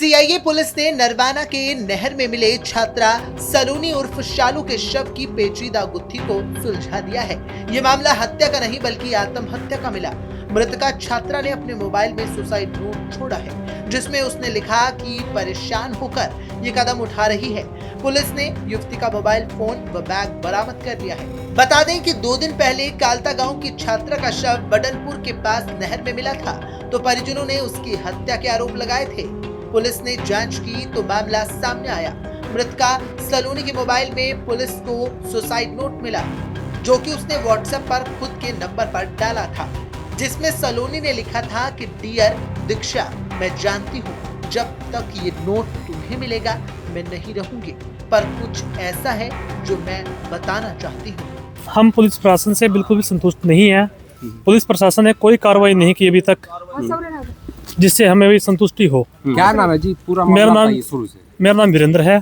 CIA police ने नरवाना के नहर में मिले छात्रा सलोनी उर्फ शालू के शव की पेचीदा गुत्थी को सुलझा दिया है। ये मामला हत्या का नहीं बल्कि आत्महत्या का मिला। मृतका छात्रा ने अपने मोबाइल में सुसाइड नोट छोड़ा है, जिसमें उसने लिखा कि परेशान होकर ये कदम उठा रही है। पुलिस ने युवती का मोबाइल फोन व बैग बरामद कर लिया है। बता दें कि 2 दिन पहले कालता गांव की छात्रा का शव बडनपुर के पास नहर में मिला था, तो परिजनों ने उसकी हत्या के आरोप लगाए थे। पुलिस ने जांच की तो मामला सामने आया। मृतका सलोनी के मोबाइल में पुलिस को सुसाइड नोट मिला, जो कि उसने व्हाट्सएप पर खुद के नंबर पर डाला था, जिसमें सलोनी ने लिखा था कि डियर दीक्षा, मैं जानती हूँ जब तक ये नोट तुम्हें मिलेगा मैं नहीं रहूंगी, पर कुछ ऐसा है जो मैं बताना चाहती हूँ। हम पुलिस प्रशासन से बिल्कुल भी संतुष्ट नहीं है। पुलिस प्रशासन ने कोई कार्रवाई नहीं की अभी तक, जिससे हमें भी संतुष्टि हो। क्या नाम है जी? पूरा मेरा नाम वीरेंद्र है।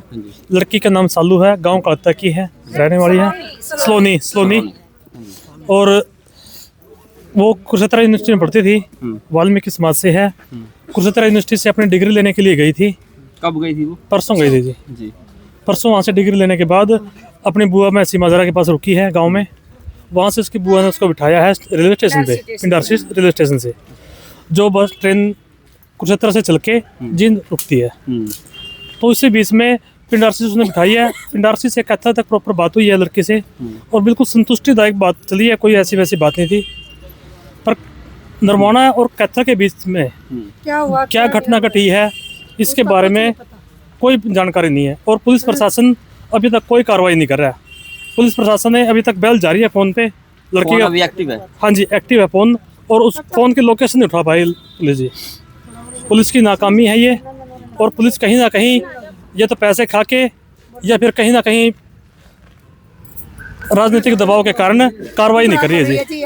लड़की का नाम सालू है, गांव कालता की है, रहने वाली है सलोनी। और वो कुरुक्षेत्र यूनिवर्सिटी में पढ़ती थी, वाल्मीकि समाज से है। कुरुक्षेत्र यूनिवर्सिटी से अपनी डिग्री लेने के लिए गई थी। कब गई थी वो? परसों गई थी जी। परसों वहाँ से डिग्री लेने के बाद अपनी बुआ में सीमाजरा के पास रुकी है गाँव में। वहाँ से उसकी बुआ ने उसको बिठाया है रेलवे स्टेशन पे, पिंडारसी रेलवे स्टेशन से, जो बस ट्रेन कुरुक्षेत्र से चल के जींद रुकती है। तो इसी बीच में पिंडारसी से उसने बिठाई है। पिंडारसी से कैथल तक प्रॉपर बात हुई है लड़के से, और बिल्कुल संतुष्टिदायक बात चली है, कोई ऐसी वैसी बात नहीं थी। पर नरवाना और कैथल के बीच में क्या घटना घटी है इसके बारे में कोई जानकारी नहीं है, और पुलिस प्रशासन अभी तक कोई कार्रवाई नहीं कर रहा है। पुलिस प्रशासन ने अभी तक बेल जारी है फोन पे। लड़की का अभी एक्टिव है? हाँ जी, एक्टिव है फोन, और उस फोन की लोकेशन नहीं उठा पाई पुलिस जी। पुलिस की नाकामी है ये, और पुलिस कहीं ना कहीं ये तो पैसे खा के या फिर कहीं ना कहीं राजनीतिक दबाव के कारण कार्रवाई नहीं कर रही है जी,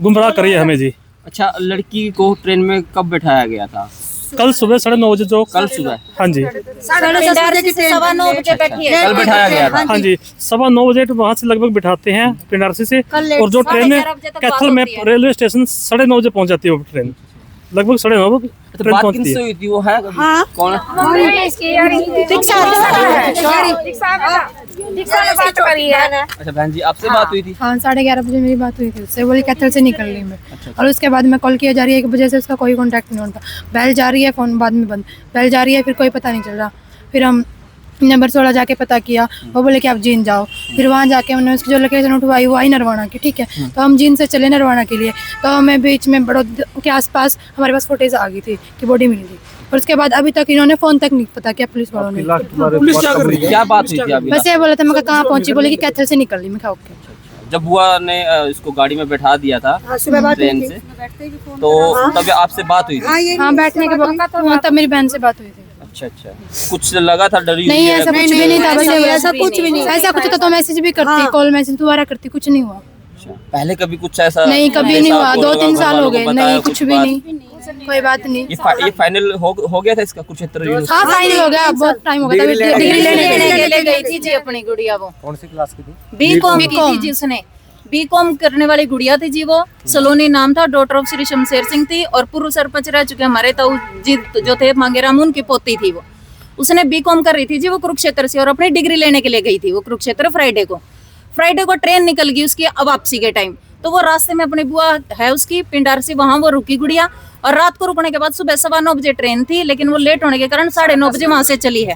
गुमराह कर रही है हमें जी। अच्छा, लड़की को ट्रेन में कब बैठाया गया था? कल सुबह 9:30 बजे। जो कल सुबह? हाँ जी, 9:15 बजे बैठी है। कल बैठाया गया था? हाँ जी, 9:15 बजे वहाँ से लगभग बिठाते हैं पिंडारसी से, और जो ट्रेन कैथल में रेलवे स्टेशन 9:30 बजे पहुँच जाती है। वो ट्रेन लगभग 9:30 बजे ट्रेन पहुँचती है। हुई थी वो है? हाँ? कौन? अच्छा बहन जी, आपसे बात हुई थी? हाँ, 11:30 बजे मेरी बात हुई थी उससे। बोली कैथल से निकल रही मैं। और उसके बाद मैं कॉल किया जा रही है 1 बजे से, उसका कोई कांटेक्ट नहीं होता। बेल जा रही है, फोन बाद में बंद, बेल जा रही है, फिर कोई पता नहीं चल रहा। फिर हम नंबर 16 जाके पता किया, वो बोले कि आप जींद जाओ। फिर वहाँ जाके उन्होंने उसकी जो लोकेशन उठवाई वो आई नरवाना की, ठीक है। तो हम जींद से चले नरवाना के लिए, तो हमें बीच में बड़ौदा के आसपास हमारे पास फुटेज आ गई थी कि बॉडी मिल गई। और उसके बाद अभी तक इन्होंने फोन तक नहीं पता किया पुलिस वालों ने। क्या बात हुई थी अभी? बस ये बोला था, मैं कहाँ पहुंची, बोले कि कैथल से निकल रही। मैं कहा ओके। जब बुआ ने इसको गाड़ी में बैठा दिया था ट्रेन से, तो तब आपसे बात हुई थी? हाँ, बैठने के बाद तब मेरी बहन से बात हुई थी। अच्छा, कुछ लगा था? डरी नहीं, ऐसा कुछ भी नहीं था। ऐसा कुछ भी नहीं। ऐसा कुछ तो मैसेज भी करती, कॉल मैसेज दोबारा करती, कुछ नहीं हुआ। पहले कभी कुछ ऐसा? नहीं, कभी नहीं हुआ। 2-3 साल हो गए, नहीं कुछ भी नहीं, कोई बात नहीं। ये फाइनल हो गया था इसका कुरुक्षेत्र? हाँ, फाइनल हो गया, बहुत टाइम हो गया। डिग्री लेने के लिए गई थी जी अपनी गुड़िया। वो कौन सी क्लास की थी? बीकॉम की थी जी। उसने बीकॉम करने वाली गुड़िया थी जी। वो सलोनी नाम था, डॉटर ऑफ श्री शमशेर सिंह थी, और पूर्व सरपंच रह चुके हमारे ताऊ जी जो थे मांगेराम, उनकी पोती थी वो। उसने बीकॉम कर रही थी जी वो कुरुक्षेत्र से, और अपनी डिग्री लेने के लिए गई थी वो कुरुक्षेत्र। फ्राइडे को ट्रेन निकल गई उसकी वापसी के टाइम। तो वो रास्ते में अपनी बुआ है उसकी पिंडारसी, वहां वो रुकी गुड़िया। और रात को रुकने के बाद सुबह 9:15 बजे ट्रेन थी, लेकिन वो लेट होने के कारण 9:30 बजे वहां से चली है।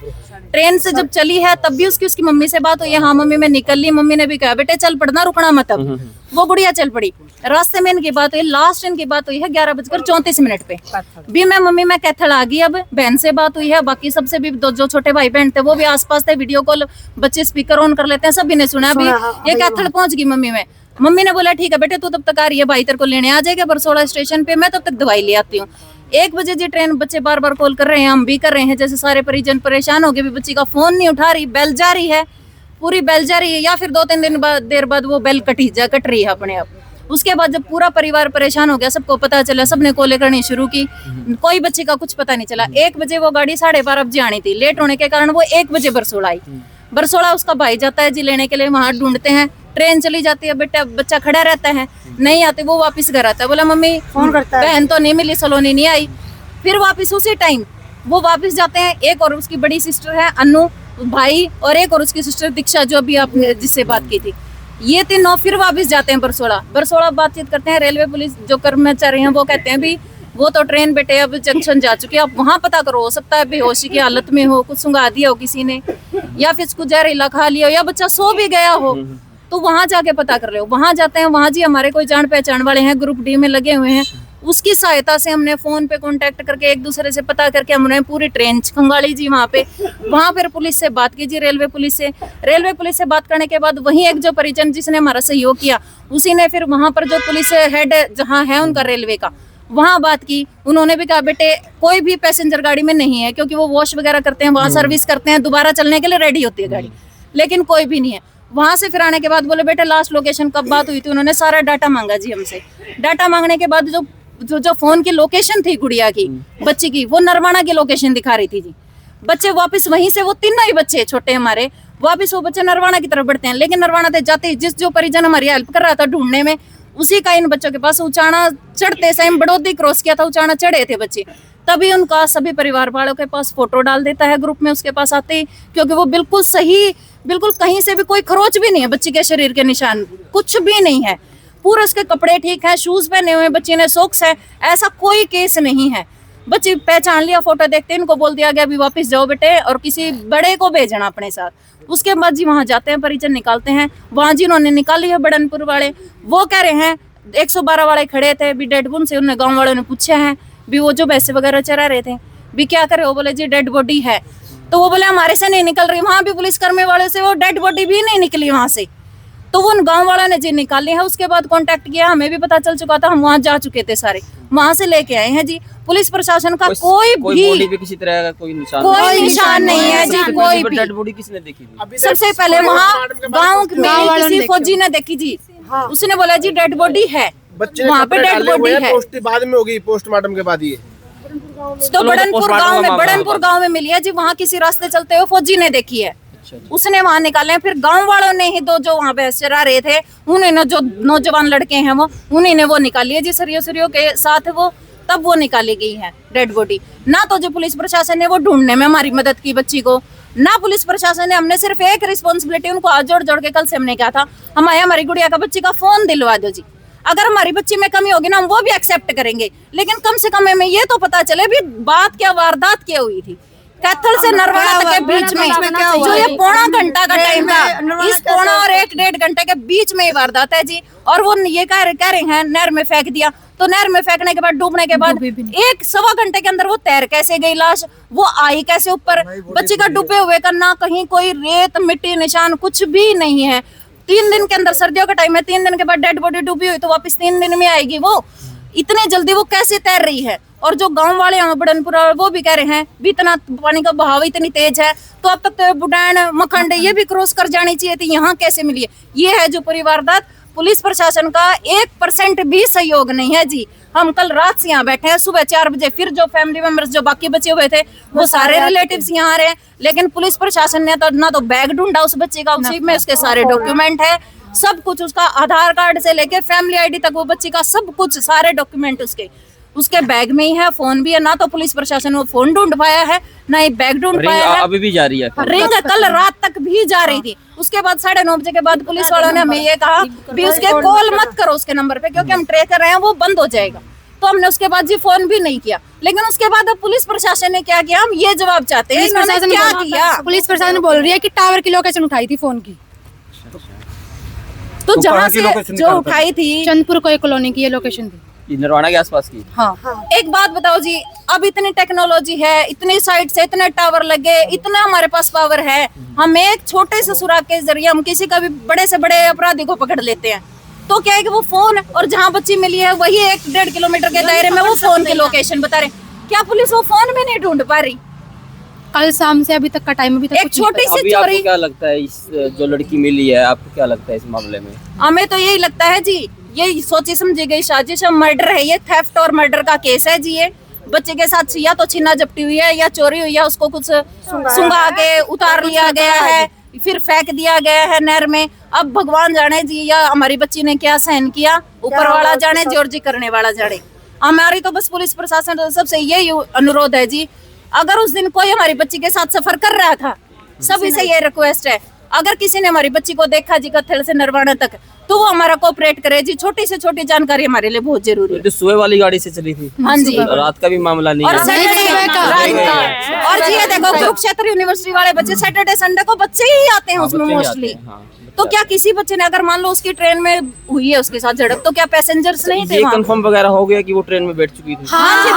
ट्रेन से जब चली है तब भी उसकी मम्मी से बात हुई है। हाँ मम्मी मैं निकल ली। मम्मी ने भी कहा बेटे चल पड़ना, रुकना मत। अब वो गुड़िया चल पड़ी। रास्ते में इनकी बात हुई, लास्ट इनकी बात हुई है 11:34 पे भी। मैं मम्मी मैं कैथल आ गई। अब बहन से बात हुई है, बाकी सबसे भी जो छोटे भाई बहन थे वो भी आसपास थे। वीडियो कॉल बच्चे स्पीकर ऑन कर लेते हैं, सभी ने सुना अभी ये कैथल पहुंच गई मम्मी में। मम्मी ने बोला ठीक है बेटे तू तब तक आ रही है, भाई तेरे को लेने आ जाएगा बरसोला स्टेशन पे, मैं तब तक दवाई ले आती हूँ। 1 बजे जी ट्रेन, बच्चे बार बार कॉल कर रहे हैं, हम भी कर रहे हैं, जैसे सारे परिजन परेशान हो गए भी। बच्ची का फोन नहीं उठा रही, बेल जा रही है, पूरी बेल जा रही है, या फिर 2-3 दिन देर बाद वो बेल कट रही है अपने आप। उसके बाद जब पूरा परिवार परेशान हो गया, सबको पता चला, सबने कॉलें करनी शुरू की, कोई बच्चे का कुछ पता नहीं चला। 1 बजे वो गाड़ी 12:30 बजे आनी थी, लेट होने के कारण वो 1 बजे बरसोला आई। बरसोला उसका भाई जाता है जी लेने के लिए, वहां ढूंढते हैं, ट्रेन चली जाती है, बेटा बच्चा खड़ा रहता है, नहीं आते, वो वापस घर आता है, बोला मम्मी फोन करता है, बहन तो नहीं मिली, सलोनी नहीं आई। फिर वापस उसी टाइम वो वापस जाते हैं। एक और उसकी बड़ी सिस्टर है अनु भाई, और एक और उसकी सिस्टर दीक्षा जो अभी आपने जिससे बात की थी, ये तीनों फिर वापस जाते हैं बरसोड़ा बातचीत करते हैं। रेलवे पुलिस जो कर्मचारी हैं वो कहते हैं भी वो तो ट्रेन बेटे अब जंक्शन जा चुके हैं, आप वहाँ पता करो, हो सकता है बेहोशी की हालत में हो, कुछ सुंघा दिया हो किसी ने, या फिर कुछ जहरीला खा लिया हो, या बच्चा सो भी गया हो, तो वहाँ जाके पता कर रहे हो। वहाँ जाते हैं, वहाँ जी हमारे कोई जान पहचान वाले हैं, ग्रुप डी में लगे हुए हैं, उसकी सहायता से हमने फोन पे कांटेक्ट करके एक दूसरे से पता करके हमने पूरी ट्रेन खंगाली जी वहाँ फिर पुलिस से बात की जी, रेलवे पुलिस से बात करने के बाद वहीं एक जो परिजन जिसने हमारा सहयोग किया, उसी ने फिर वहाँ पर जो पुलिस हेड जहाँ है उनका रेलवे का, वहाँ बात की। उन्होंने भी कहा बेटे कोई भी पैसेंजर गाड़ी में नहीं है, क्योंकि वो वॉश वगैरह करते हैं, वहाँ सर्विस करते हैं, दोबारा चलने के लिए रेडी होती है गाड़ी, लेकिन कोई भी नहीं है। वहां से फिर आने के बाद बोले बेटे लास्ट लोकेशन कब बात हुई थी, उन्होंने सारा डाटा मांगा जी हमसे। डाटा मांगने के बाद जो फोन की लोकेशन थी गुड़िया की, बच्ची की, वो नरवाना की लोकेशन दिखा रही थी जी। बच्चे वापस वहीं से, वो तीनों ही बच्चे छोटे हमारे, वापस वो बच्चे नरवाना की तरफ बढ़ते हैं, लेकिन नरवाना से जाते ही जिस जो परिजन हमारी हेल्प कर रहा था ढूंढने में, उसी का इन बच्चों के पास उचाना चढ़ते समय बड़ौदी क्रॉस किया था, उचाना चढ़े थे बच्चे, तभी उनका सभी परिवार वालों के पास फोटो डाल देता है ग्रुप में उसके पास आते ही, क्योंकि वो बिल्कुल सही, बिल्कुल कहीं से भी कोई खरोच भी नहीं है, बच्ची के शरीर के निशान कुछ भी नहीं है, पूरे उसके कपड़े ठीक है, शूज पहने हुए बच्ची ने, सॉक्स है, ऐसा कोई केस नहीं है। बच्ची पहचान लिया, फोटो देखते इनको बोल दिया गया अभी वापस जाओ बेटे और किसी बड़े को भेजना अपने साथ। उसके बाद जी वहाँ जाते हैं, परिजन निकालते हैं, वहाँ जी उन्होंने निकाली है बड़नपुर वाले, वो कह रहे हैं 112 वाले खड़े थे भी, डेड बॉडी से उन्हें गाँव वालों ने पूछा है भी वो जो भैंसे वगैरह चरा रहे थे भी क्या करे, वो बोले जी डेड बॉडी है, तो वो बोले हमारे से नहीं निकल रही, वहाँ भी पुलिस कर्मी वाले से वो डेड बॉडी भी नहीं निकली वहाँ से, तो वो उन गांव वालों ने जी निकाली है। उसके बाद कांटेक्ट किया, हमें भी पता चल चुका था, हम वहाँ जा चुके थे, सारे वहाँ से लेके आए हैं जी। पुलिस प्रशासन का कोई बॉडी पे किसी तरह का कोई निशान नहीं है जी, कोई भी। डेड बॉडी किसने देखी थी? सबसे पहले वहाँ गाँव में किसी फौजी ने देखी जी, उसने बोला जी डेड बॉडी है, वहाँ पे डेड बॉडी है, बाद में होगी पोस्टमार्टम के बाद ये तो बड़नपुर गांव में मिली है जी, वहाँ किसी रास्ते चलते हुए फौजी ने देखी है, उसने वहाँ निकाले। फिर गांव वालों ने ही दो जो वहाँ पे चरा रहे थे, उन्होंने जो नौजवान लड़के हैं वो उन्हीं ने वो निकाली है जी, सरियों के साथ वो, तब वो निकाली गई है डेड बॉडी। ना तो जो पुलिस प्रशासन ने वो ढूंढने में हमारी मदद की बच्ची को, ना पुलिस प्रशासन ने, हमने सिर्फ एक रिस्पॉन्सिबिलिटी उनको हाथ जोड़ के कल से हमने कहा था, हमारी गुड़िया का बच्ची का फोन दिलवा दो जी, अगर हमारी बच्ची में कमी होगी ना हम वो भी एक्सेप्ट करेंगे, लेकिन कम से कम हमें ये तो पता चले भी बात क्या, वारदात क्या हुई थी। कैथल से नरवाना तक के बीच में जो ये पौना घंटा का टाइम था, इस पौना और 1-1.5 घंटे के बीच में ये वारदात है जी। और वो ये कह रहे हैं नहर में फेंक दिया, तो नहर में फेंकने के बाद, डूबने के बाद 1-1.25 घंटे के अंदर वो तैर कैसे गई लाश, वो आई कैसे ऊपर, बच्चे का डूबे हुए का ना कहीं कोई रेत मिट्टी निशान कुछ भी नहीं है। 3 दिन के अंदर, सर्दियों का टाइम है, 3 दिन के बाद डेड बॉडी डूबी हुई तो वापस 3 दिन में आएगी, वो इतने जल्दी वो कैसे तैर रही है। और जो गांव वाले हैं बड़नपुर वो भी कह रहे हैं भी इतना पानी का बहाव इतनी तेज है, तो अब तक तो बुडान मखंड ये भी क्रॉस कर जानी चाहिए थी, यहाँ कैसे मिली है। ये है जो परिवारदात, पुलिस प्रशासन का 1% भी सहयोग नहीं है जी। हम कल रात से यहाँ बैठे हैं, सुबह 4 बजे फिर जो फैमिली मेंबर्स जो बाकी बचे हुए थे वो सारे रिलेटिव्स यहाँ आ रहे हैं, लेकिन पुलिस प्रशासन ने तो ना तो बैग ढूंढा उस बच्चे का, उसी में उसके सारे डॉक्यूमेंट है, सब कुछ उसका आधार कार्ड से लेके फैमिली आईडी तक, वो बच्ची का सब कुछ सारे डॉक्यूमेंट उसके बैग में ही है, फोन भी है, ना तो पुलिस प्रशासन वो फोन ढूंढ पाया है ना ही बैग ढूंढ पाया है। अभी भी जा रही है रिंग, कल रात तक भी जा रही थी। उसके बाद 9:30 बजे के बाद पुलिस वालों ने हमें ये कहा भी उसके कॉल मत करो उसके नंबर पे, क्योंकि हम ट्रेक कर रहे हैं, वो बंद हो जाएगा। तो हमने उसके बाद जी फोन भी नहीं किया, लेकिन उसके बाद अब पुलिस प्रशासन ने क्या किया, हम ये जवाब चाहते हैं क्या किया। पुलिस प्रशासन बोल रही है कि टावर की लोकेशन उठाई थी फोन की, तो जहाँ से जो उठाई थी चंदपुर कोई कॉलोनी की ये लोकेशन थी, नरवाना के आसपास की। हाँ। एक बात बताओ जी, अब इतनी टेक्नोलॉजी है, इतनी साइड से इतने टावर लगे, इतना हमारे पास पावर है, हम एक छोटे से सुराग के जरिए हम किसी का भी बड़े से बड़े अपराधी को पकड़ लेते हैं। तो क्या है कि वो फोन और जहाँ बच्ची मिली है वही 1-1.5 किलोमीटर के दायरे में वो फोन की लोकेशन बता रहे, क्या पुलिस वो फोन में नहीं ढूंढ पा रही? कल शाम से अभी तक का टाइम, अभी तक एक छोटी सी चोरी। आपको क्या लगता है इस जो लड़की मिली है, आपको क्या लगता है इस मामले में? हमें तो यही लगता है जी, ये सोची समझी गई साजिश, मर्डर है ये, थेफ्ट और मर्डर का केस है जी। ये बच्चे के साथ या तो छीना झपटी हुई है या चोरी हुई है, उसको कुछ सुंघा के उतार लिया गया है, फिर फेंक दिया गया है नहर में। अब भगवान जाने जी या हमारी बच्ची ने क्या सहन किया, ऊपर वाला जाने, जोर जी करने वाला जाने। हमारी तो बस पुलिस प्रशासन सबसे यही अनुरोध है जी, अगर उस दिन कोई हमारी बच्ची के साथ सफर कर रहा था, सभी से ये रिक्वेस्ट है, अगर किसी ने हमारी बच्ची को देखा जी कत्थल से नरवाना तक, तो वो हमारा कोऑपरेट करे जी। छोटी से छोटी जानकारी हमारे लिए बहुत जरूरी है। जो सुबह वाली गाड़ी से चली थी, हाँ जी, रात का भी मामला नहीं और है। और जी ये देखो कुरुक्षेत्र यूनिवर्सिटी वाले बच्चे सैटरडे संडे को बच्चे ही आते हैं उसमें मोस्टली। तो क्या किसी बच्चे ने अगर मान लो उसकी ट्रेन में हुई है उसके साथ झड़प, तो क्या पैसेंजर्स नहीं थे ये वहाँ? कंफर्म वगैरह हो गया कि वो ट्रेन में बैठ चुकी थी? हाँ जी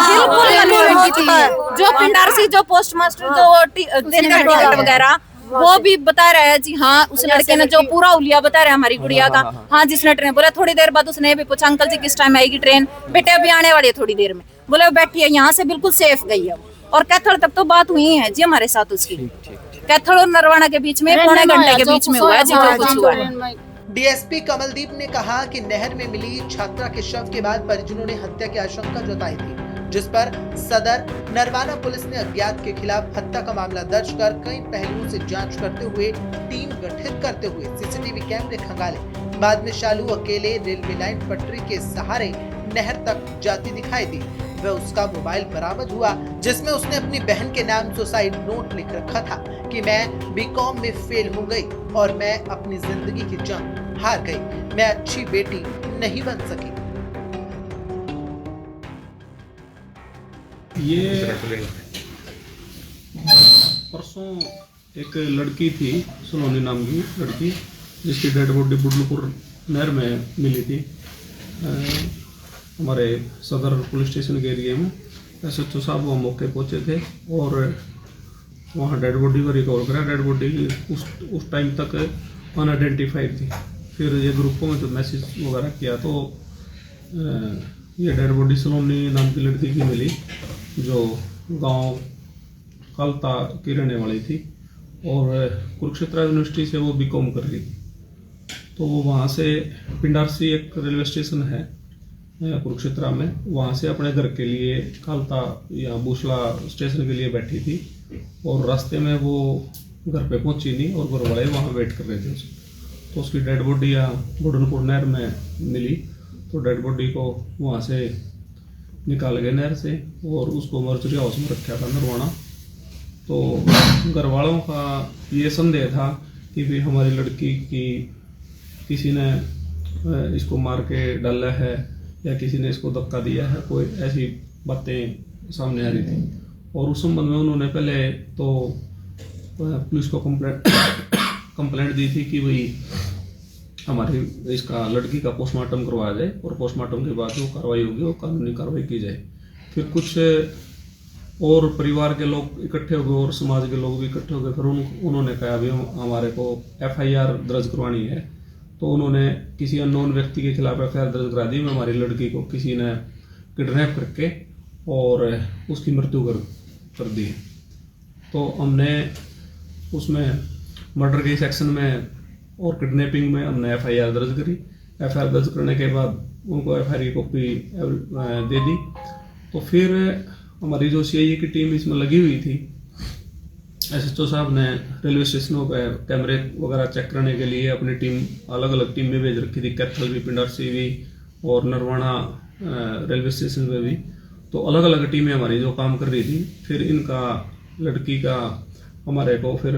बिल्कुल हो चुका है। जो पिंडारसी, जो पोस्ट मास्टर, जो टिकट वगैरह, वो भी बता रहा है जी। हाँ, उस लड़के ने जो पूरा उलिया बता रहा है हमारी गुड़िया का। हाँ, जिसने ट्रेन बोला, थोड़ी देर बाद उसने भी पूछा अंकल जी किस टाइम आएगी ट्रेन, बेटे अभी आने वाली है थोड़ी देर में। बोले बैठी है, यहाँ से बिल्कुल सेफ गई है। और कैथल तक तो बात हुई है जी हमारे साथ उसकी। कैथल और नरवाना के बीच में पौने घंटे के बीच में हुआ है जी जो कुछ हुआ है। डीएसपी कमलदीप ने कहा कि नहर में मिली छात्रा के शव के बाद परिजनों ने हत्या की आशंका जताई थी, जिस पर सदर नरवाना पुलिस ने अज्ञात के खिलाफ हत्या का मामला दर्ज कर कई पहलुओं से जांच करते हुए टीम गठित करते हुए सीसीटीवी कैमरे खंगाले। बाद में शालू अकेले रेलवे लाइन पटरी के सहारे नहर तक जाती दिखाई दी। वह उसका मोबाइल बरामद हुआ, जिसमें उसने अपनी बहन के नाम सुसाइड नोट लिख रखा था कि मैं बीकॉम में फेल हो गई और मैं अपनी जिंदगी की जंग हार गई, मैं अच्छी बेटी नहीं बन सकी। ये परसों एक लड़की थी, सलोनी नाम की लड़की, जिसकी डेड बॉडी बुडलपुर नहर में मिली थी। हमारे सदर पुलिस स्टेशन के एरिया में SHO साहब वहाँ मौके पहुँचे थे और वहाँ डेड बॉडी को रिकवर करा। डेड बॉडी उस टाइम तक अनआइडेंटिफाइड थी। फिर ये ग्रुपों में तो मैसेज वगैरह किया तो ये डेड बॉडी सलोनी नाम की लड़की की मिली, जो गांव कलता की रहने वाली थी और कुरुक्षेत्र यूनिवर्सिटी से वो बीकॉम कर रही थी। तो वो वहाँ से पिंडारसी एक रेलवे स्टेशन है कुरुक्षेत्र में, वहाँ से अपने घर के लिए कालता या बूसला स्टेशन के लिए बैठी थी और रास्ते में वो घर पे पहुंची नहीं और घर वाले वहाँ वेट कर रहे थे उसको। तो उसकी डेड बॉडी या बुडनपुर नहर में मिली। तो डेड बॉडी को वहाँ से निकाल गए नहर से और उसको मर्चरी हाउस में रखा था नरवाना। तो घर वालों का ये संदेह था कि भी हमारी लड़की की किसी ने इसको मार के डाला है या किसी ने इसको धक्का दिया है, कोई ऐसी बातें सामने आ रही थी। और उस संबंध में उन्होंने पहले तो पुलिस को कंप्लेंट दी थी कि भाई हमारी इसका लड़की का पोस्टमार्टम करवाया जाए और पोस्टमार्टम के बाद जो कार्रवाई होगी वो कानूनी कार्रवाई की जाए। फिर कुछ और परिवार के लोग इकट्ठे हो गए और समाज के लोग भी इकट्ठे हो गए। फिर उन्होंने कहा अभी हमारे को FIR दर्ज करवानी है। तो उन्होंने किसी अननोन व्यक्ति के खिलाफ FIR दर्ज करा दी। हमारी लड़की को किसी ने किडनैप करके और उसकी मृत्यु कर दी। तो हमने उसमें मर्डर के सेक्शन में और किडनैपिंग में हमने FIR दर्ज करी। FIR दर्ज करने के बाद उनको FIR की कॉपी दे दी। तो फिर हमारी जो CIA की टीम इसमें लगी हुई थी, SHO साहब ने रेलवे स्टेशनों पर कैमरे वगैरह चेक करने के लिए अपनी टीम अलग अलग टीम में भेज रखी थी, कैथल भी, पिंडारसी भी और नरवाना रेलवे स्टेशन पे भी। तो अलग अलग टीमें हमारी जो काम कर रही थी। फिर इनका लड़की का हमारे को फिर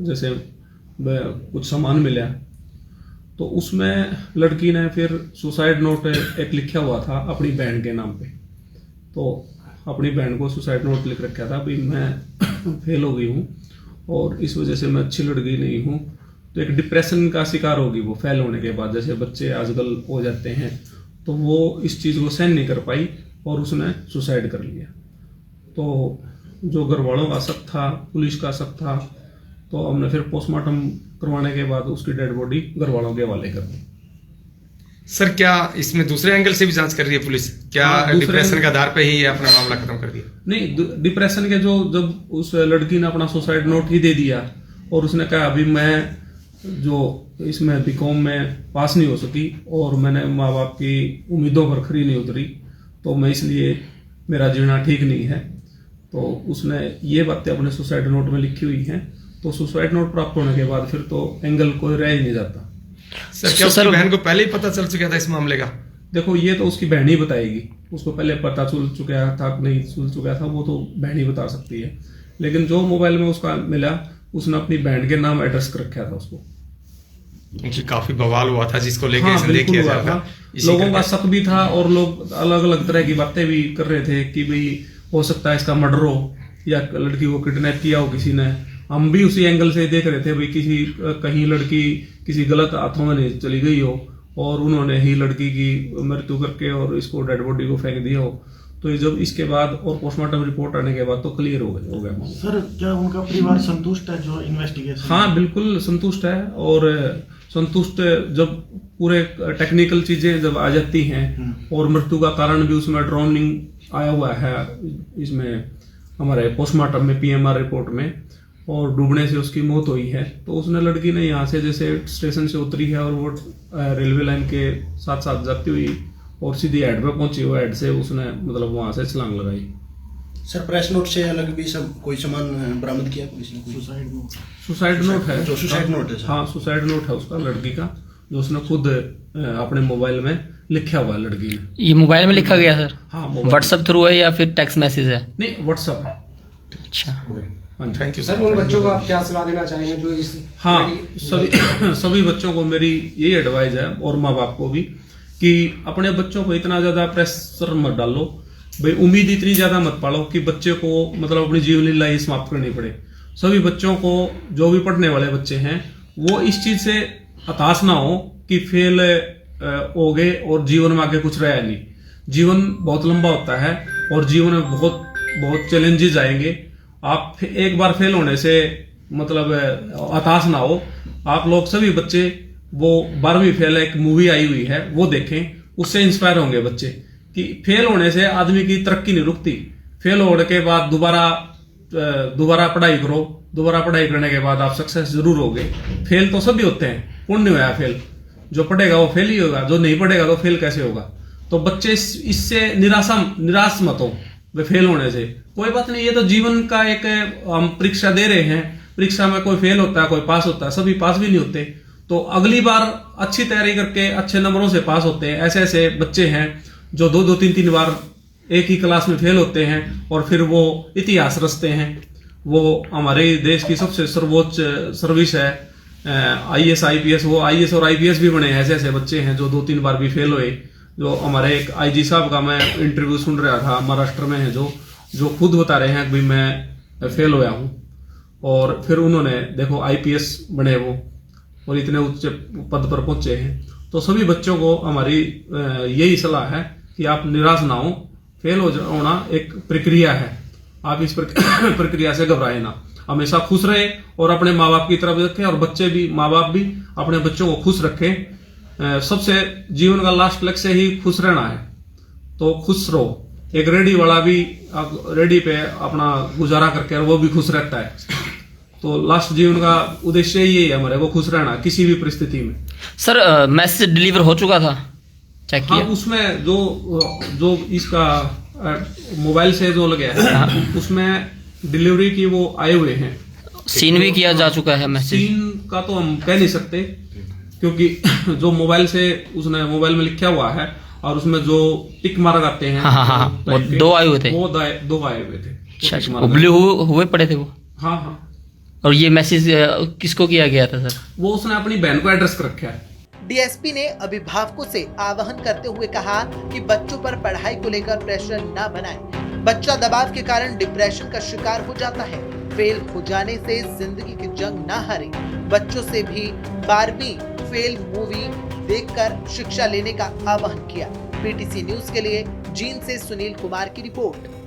जैसे कुछ सामान मिला तो उसमें लड़की ने फिर सुसाइड नोट एक लिखा हुआ था अपनी बहन के नाम पे। तो अपनी बहन को सुसाइड नोट लिख रखा था भी मैं फेल हो गई हूँ और इस वजह से मैं अच्छी लड़की नहीं हूँ। तो एक डिप्रेशन का शिकार होगी वो फेल होने के बाद, जैसे बच्चे आजकल हो जाते हैं। तो वो इस चीज़ को सहन नहीं कर पाई और उसने सुसाइड कर लिया। तो जो घर वालों का शक था, पुलिस का शक था, तो हमने फिर पोस्टमार्टम करवाने के बाद उसकी डेड बॉडी घर वालों के हवाले कर दी। सर, क्या इसमें दूसरे एंगल से भी जांच कर रही है पुलिस? क्या डिप्रेशन के आधार पे ही ये अपना मामला खत्म कर दिया? नहीं, डिप्रेशन के जो जब उस लड़की ने अपना सुसाइड नोट ही दे दिया और उसने कहा अभी मैं जो इसमें बीकॉम में पास नहीं हो सकी और मैंने माँ बाप की उम्मीदों पर खरी नहीं उतरी, तो मैं इसलिए मेरा जीना ठीक नहीं है। तो उसने ये बातें अपने सुसाइड नोट में लिखी हुई हैं। तो सुसाइड नोट प्राप्त होने के बाद फिर तो एंगल कोई रह ही नहीं जाता। सर, क्या उसकी बहन को पहले ही पता चल चुका था इस मामले का? देखो ये तो उसकी बहन ही बताएगी, उसको पहले पता चल चुका था कि नहीं चल चुका था, वो तो बहन ही बता सकती है। लेकिन जो मोबाइल में उसका मिला, उसने अपनी बहन के नाम एड्रेस कर रखा था उसको। क्योंकि काफी बवाल हुआ था जिसको लेके हाँ, संदेह बिल्कुल किया हुआ जा रहा था। था। लोगों का शक भी था और लोग अलग अलग तरह की बातें भी कर रहे थे कि भाई हो सकता है इसका मर्डर हो या लड़की को किडनैप किया हो किसी ने। हम भी उसी एंगल से देख रहे थे भाई कहीं लड़की किसी गलत हाथों में नहीं चली गई हो और उन्होंने ही लड़की की मृत्यु करके और इसको डेड बॉडी को फेंक दिया हो। तो ये जब इसके बाद और पोस्टमार्टम रिपोर्ट आने के बाद तो क्लियर हो गया। सर क्या उनका परिवार संतुष्ट है जो इन्वेस्टिगेशन? हाँ बिल्कुल संतुष्ट है। और संतुष्ट जब पूरे टेक्निकल चीजें जब आ जाती हैं और मृत्यु का कारण भी उसमें ड्राउनिंग आया हुआ है इसमें हमारे पोस्टमार्टम में पीएमआर रिपोर्ट में, और डूबने से उसकी मौत हुई है, तो उसने लड़की ने यहाँ से जैसे स्टेशन से उतरी है और वो रेलवे लाइन के साथ साथ जाती हुई और सीधी हेड पे पहुंची, वो हेड से उसने मतलब वहां से छलांग लगाई। सर प्रेस नोट से अलग भी सब कोई सामान बरामद किया पुलिस ने? सुसाइड नोट है, जो सुसाइड नोट है सर? हाँ सुसाइड नोट है उसका लड़की का, जो उसने खुद अपने मोबाइल में लिखा हुआ है लड़की ने। ये मोबाइल में लिखा गया सर? हाँ व्हाट्सएप थ्रू है या फिर टेक्स्ट मैसेज है? नहीं व्हाट्सएप है। अच्छा थैंक यू सर उन बच्चों को आप क्या सलाह देना चाहेंगे जो इस? हाँ सभी बच्चों को मेरी यही एडवाइस है और माँ बाप को भी कि अपने बच्चों को इतना ज्यादा प्रेशर मत डालो भाई, उम्मीद इतनी ज्यादा मत पालो कि बच्चे को मतलब अपनी जीवन लीला ही समाप्त करनी पड़े। सभी बच्चों को, जो भी पढ़ने वाले बच्चे हैं, वो इस चीज से हताश ना हो कि फेल हो गए और जीवन में आगे कुछ रहा नहीं। जीवन बहुत लंबा होता है और जीवन में बहुत चैलेंजेस आएंगे। आप एक बार फेल होने से मतलब हताश ना हो। आप लोग सभी बच्चे वो 12वीं फेल एक मूवी आई हुई है वो देखें, उससे इंस्पायर होंगे बच्चे कि फेल होने से आदमी की तरक्की नहीं रुकती। फेल होने के बाद दोबारा पढ़ाई करो, दोबारा पढ़ाई करने के बाद आप सक्सेस जरूर होगे। फेल तो सभी होते हैं, पुण्य हुआ फेल, जो पढ़ेगा वो फेल ही होगा, जो नहीं पढ़ेगा तो फेल कैसे होगा। तो बच्चे इससे निराश मत हो वे फेल होने से। कोई बात नहीं, ये तो जीवन का एक हम परीक्षा दे रहे हैं, परीक्षा में कोई फेल होता है कोई पास होता है, सभी पास भी नहीं होते। तो अगली बार अच्छी तैयारी करके अच्छे नंबरों से पास होते हैं। ऐसे ऐसे बच्चे हैं जो 2-3 बार एक ही क्लास में फेल होते हैं और फिर वो इतिहास रचते हैं। वो हमारे देश की सबसे सर्वोच्च सर्विस है IAS IPS, वो IAS और IPS भी बने हैं। ऐसे ऐसे बच्चे हैं जो 2-3 बार भी फेल हुए। जो हमारे एक IG साहब का मैं इंटरव्यू सुन रहा था, महाराष्ट्र में है, जो खुद बता रहे हैं कि मैं फेल हुआ हूं और फिर उन्होंने देखो IPS बने वो और इतने उच्च पद पर पहुंचे हैं। तो सभी बच्चों को हमारी यही सलाह है कि आप निराश ना हो। फेल होना एक प्रक्रिया है, आप इस प्रक्रिया से घबराए ना, हमेशा खुश रहे और अपने माँ बाप की तरफ रखें और बच्चे भी, माँ बाप भी अपने बच्चों को खुश रखें। सबसे जीवन का लास्ट लक्ष्य ही खुश रहना है, तो खुश रहो। एक रेडी वाला भी रेडी पे अपना गुजारा करके वो भी खुश रहता है। तो लास्ट जीवन का उद्देश्य यही है हमारे, वो खुश रहना किसी भी परिस्थिति में। सर मैसेज डिलीवर हो चुका था, चेक किया? हाँ, उसमें जो इसका मोबाइल से जो लगे है उसमें डिलीवरी की वो आए हुए हैं। सीन भी किया जा चुका है मैसेज? सीन का तो हम कह नहीं सकते क्योंकि जो मोबाइल से उसने मोबाइल में लिखा हुआ है और उसमें जो टिक मार्क आते हैं, हाँ, वो 2 आए हुए थे। वो 2 आए हुए थे। अच्छा, ब्लू हुए पड़े थे वो? हाँ। और ये मैसेज किसको किया गया था सर? वो उसने अपनी बहन को एड्रेस कर रखा है। डीएसपी ने अभिभावकों से आह्वान करते हुए कहा कि बच्चों पर पढ़ाई को लेकर प्रेशर न बनाएं। बच्चा दबाव के कारण डिप्रेशन का शिकार हो जाता है। फेल हो जाने से जिंदगी की जंग न हारे। बच्चों से भी 12वीं फेल मूवी देखकर शिक्षा लेने का आह्वान किया। PTC न्यूज के लिए जींद से सुनील कुमार की रिपोर्ट।